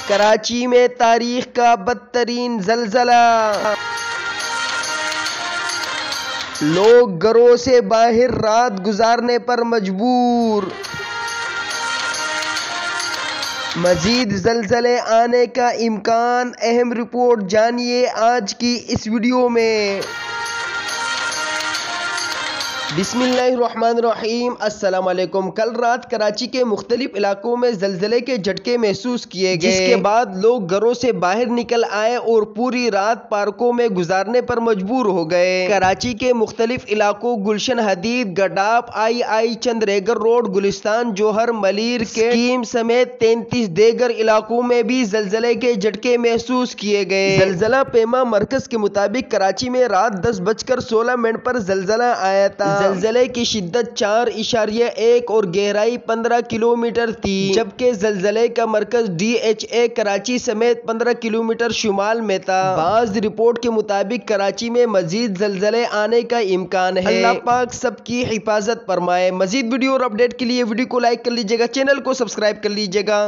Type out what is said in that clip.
کراچی میں تاریخ کا بدترین زلزلہ، لوگ گھروں سے باہر رات گزارنے پر مجبور۔ مزید زلزلے آنے کا امکان، اہم رپورٹ جانیے آج کی اس ویڈیو میں۔ بسم اللہ الرحمن الرحیم۔ السلام علیکم۔ کل رات کراچی کے مختلف علاقوں میں زلزلے کے جھٹکے محسوس کیے گئے، جس کے بعد لوگ گھروں سے باہر نکل آئے اور پوری رات پارکوں میں گزارنے پر مجبور ہو گئے۔ کراچی کے مختلف علاقوں گلشن حدید، گڈاپ، آئی چندریگر روڈ، گلستان، جوہر، ملیر کے اسکیم سمیت 33 دیگر علاقوں میں بھی زلزلے کے جھٹکے محسوس کیے گئے۔ زلزلہ پیما مرکز کے مطابق کراچی میں رات 10:16 پر زلزلہ آیا تھا۔ زلزلے کی شدت 4.1 اور گہرائی 15 کلومیٹر تھی، جبکہ زلزلے کا مرکز DHA کراچی سمیت 15 کلومیٹر شمال میں تھا۔ بعض رپورٹ کے مطابق کراچی میں مزید زلزلے آنے کا امکان ہے۔ اللہ پاک سب کی حفاظت فرمائے۔ مزید ویڈیو اور اپڈیٹ کے لیے ویڈیو کو لائک کر لیجیے گا، چینل کو سبسکرائب کر لیجیے گا۔